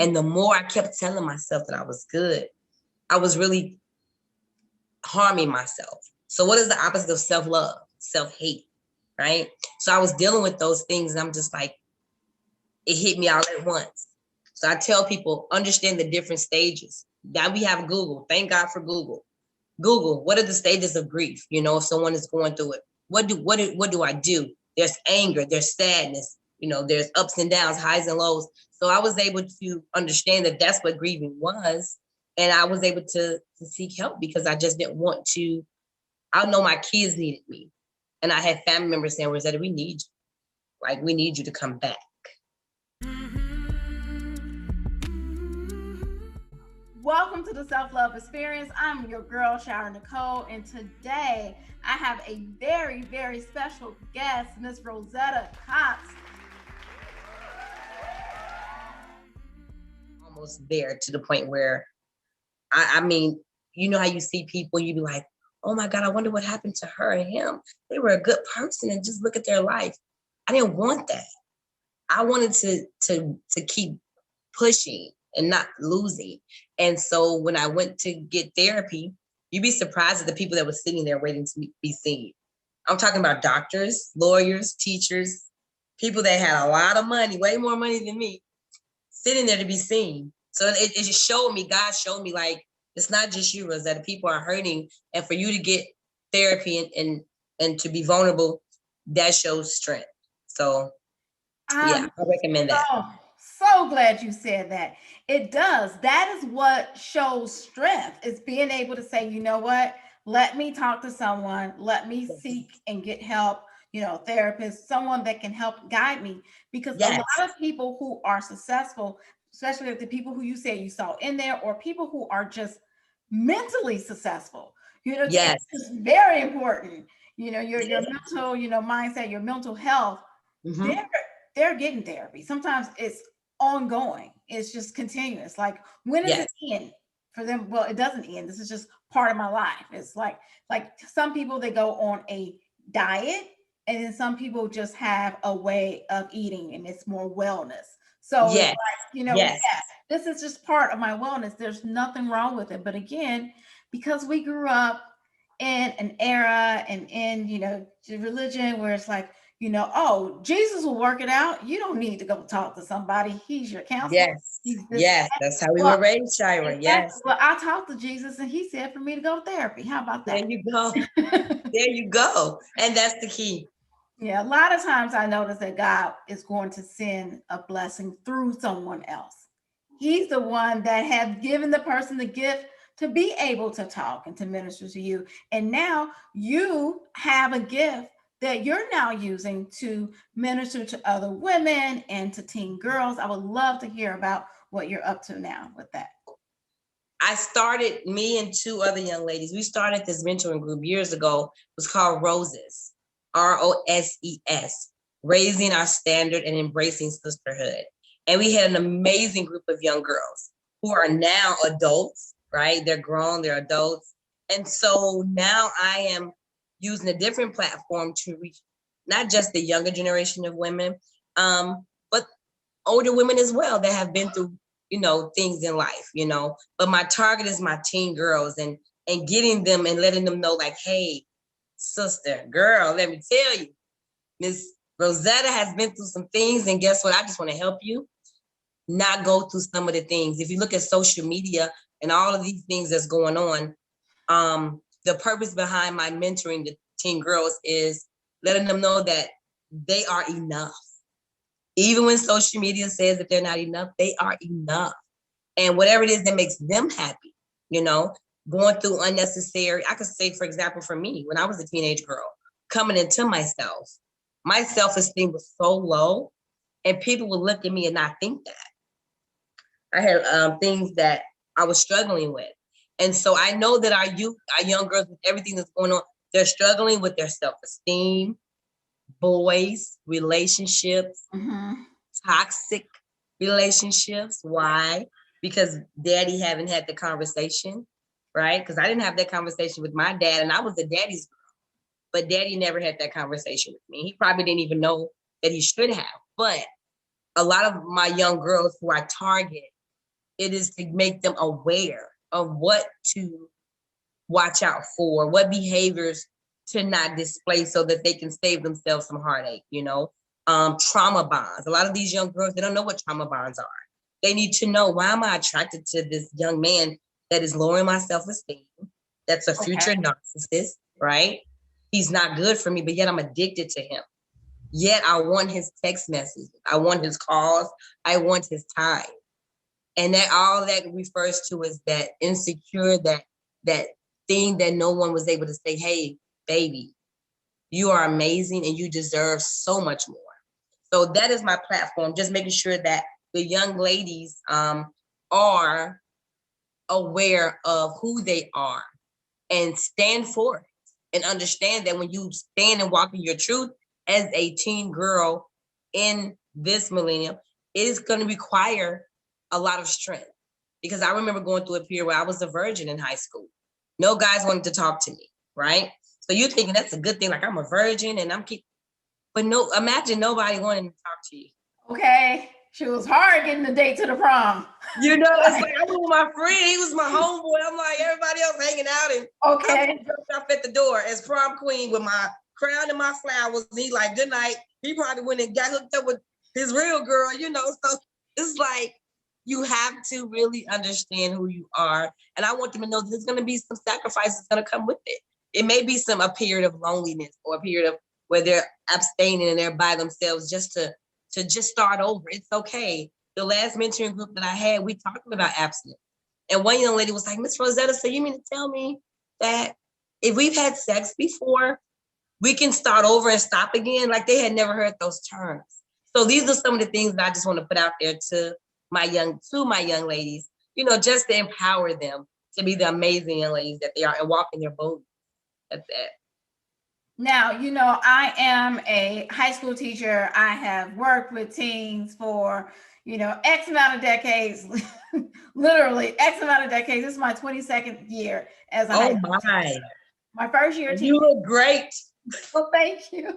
And the more I kept telling myself that I was good, I was really harming myself. So what is the opposite of self-love? Self-hate, right? So I was dealing with those things, and I'm just like, it hit me all at once. So I tell people, understand the different stages. Now we have Google. Thank God for Google. Google, what are the stages of grief? You know, if someone is going through it, what do I do? There's anger, there's sadness, you know, there's ups and downs, highs and lows. So I was able to understand that that's what grieving was. And I was able to seek help because I just didn't want to. I know my kids needed me. And I had family members saying, Rosetta, we need you. Like, we need you to come back. Welcome to the Self-Love Experience. I'm your girl, Shara Nicole, and today I have a very, very special guest, Miss Rosetta Cox. Almost there to the point where, I mean, you know how you see people, you be like, oh my God, I wonder what happened to her and him. They were a good person, and just look at their life. I didn't want that. I wanted to keep pushing and not losing. And so when I went to get therapy, you'd be surprised at the people that were sitting there waiting to be seen. I'm talking about doctors, lawyers, teachers, people that had a lot of money, way more money than me, sitting there to be seen. So it just showed me, God showed me, like, it's not just you, Rosetta. People are hurting. And for you to get therapy and to be vulnerable, that shows strength. So yeah, I recommend that. So glad you said that. It does. That is what shows strength, is being able to say, you know what, let me talk to someone, let me seek and get help, you know, therapist, someone that can help guide me. Because a lot of people who are successful, especially the people who you say you saw in there, or people who are just mentally successful, you know, it's very important. You know, your mental, you know, mindset, your mental health, they're getting therapy. Sometimes it's ongoing. It's just continuous. Like, when does it end for them? Well, it doesn't end. This is just part of my life. It's like some people, they go on a diet, and then some people just have a way of eating, and it's more wellness. So it's like, you know, this is just part of my wellness. There's nothing wrong with it. But again, because we grew up in an era and in, you know, religion where it's like, you know, oh, Jesus will work it out. You don't need to go talk to somebody. He's your counselor. Yes, that's how we were raised, Shira. Yes. Well, I talked to Jesus, and he said for me to go to therapy. How about that? There you go. There you go. And that's the key. Yeah, a lot of times I notice that God is going to send a blessing through someone else. He's the one that has given the person the gift to be able to talk and to minister to you. And now you have a gift that you're now using to minister to other women and to teen girls. I would love to hear about what you're up to now with that. I started, me and two other young ladies, we started this mentoring group years ago. It was called Roses, ROSES, Raising Our Standard and Embracing Sisterhood. And we had an amazing group of young girls who are now adults, right? They're grown, they're adults. And so now I am using a different platform to reach not just the younger generation of women, but older women as well that have been through, you know, things in life, you know. But my target is my teen girls, and getting them and letting them know, like, hey, sister, girl, let me tell you, Miss Rosetta has been through some things, and guess what? I just want to help you not go through some of the things. If you look at social media and all of these things that's going on, the purpose behind my mentoring the teen girls is letting them know that they are enough. Even when social media says that they're not enough, they are enough. And whatever it is that makes them happy, you know, going through unnecessary, I could say, for example, for me, when I was a teenage girl, coming into myself, my self-esteem was so low, and people would look at me and not think that. I had things that I was struggling with. And so I know that our youth, our young girls, with everything that's going on, they're struggling with their self-esteem, boys, relationships, toxic relationships. Why? Because daddy haven't had the conversation, right? Because I didn't have that conversation with my dad, and I was a daddy's girl. But daddy never had that conversation with me. He probably didn't even know that he should have. But a lot of my young girls who I target It is to make them aware of what to watch out for, what behaviors to not display so that they can save themselves some heartache, trauma bonds. A lot of these young girls, they don't know what trauma bonds are. They need to know, why am I attracted to this young man that is lowering my self-esteem? That's a future narcissist, right? He's not good for me, but yet I'm addicted to him. Yet I want his text messages. I want his calls. I want his time. And that all that refers to is that insecure, that thing that no one was able to say, hey, baby, you are amazing and you deserve so much more. So that is my platform, just making sure that the young ladies are aware of who they are and stand for it, and understand that when you stand and walk in your truth as a teen girl in this millennium, it is going to require a lot of strength. Because I remember going through a period where I was a virgin in high school. No guys wanted to talk to me, right? So you're thinking that's a good thing, like I'm a virgin and but no, imagine nobody wanting to talk to you. Okay. She was hard getting the date to the prom. It's like I was with my friend, he was my homeboy. I'm like, everybody else hanging out, and okay, I'm dropped off at the door as prom queen with my crown and my flowers. He like, good night. He probably went and got hooked up with his real girl, So it's like, you have to really understand who you are. And I want them to know that there's going to be some sacrifices going to come with it. It may be a period of loneliness, or a period of where they're abstaining and they're by themselves just to just start over. It's okay. The last mentoring group that I had, we talked about abstinence. And one young lady was like, Miss Rosetta, so you mean to tell me that if we've had sex before, we can start over and stop again? Like, they had never heard those terms. So these are some of the things that I just want to put out there to my young ladies, just to empower them to be the amazing young ladies that they are and walk in their boldness. That's it. Now, I am a high school teacher. I have worked with teens for, X amount of decades, literally X amount of decades. This is my 22nd year as a high school teacher. My first year teaching. You look great. Well, thank you.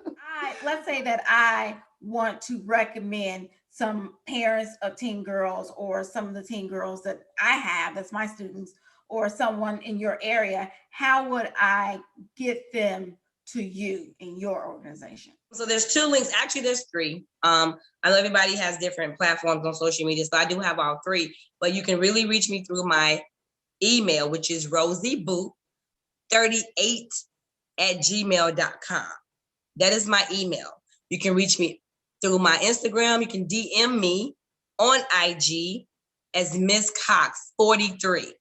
Let's say that I want to recommend some parents of teen girls, or some of the teen girls that I have as my students, or someone in your area. How would I get them to you in your organization? So there's 2 links. Actually, there's 3. I know everybody has different platforms on social media, so I do have all 3. But you can really reach me through my email, which is rosieboot38@gmail.com. That is my email. You can reach me through my Instagram. You can DM me on IG as Miss Cox 43.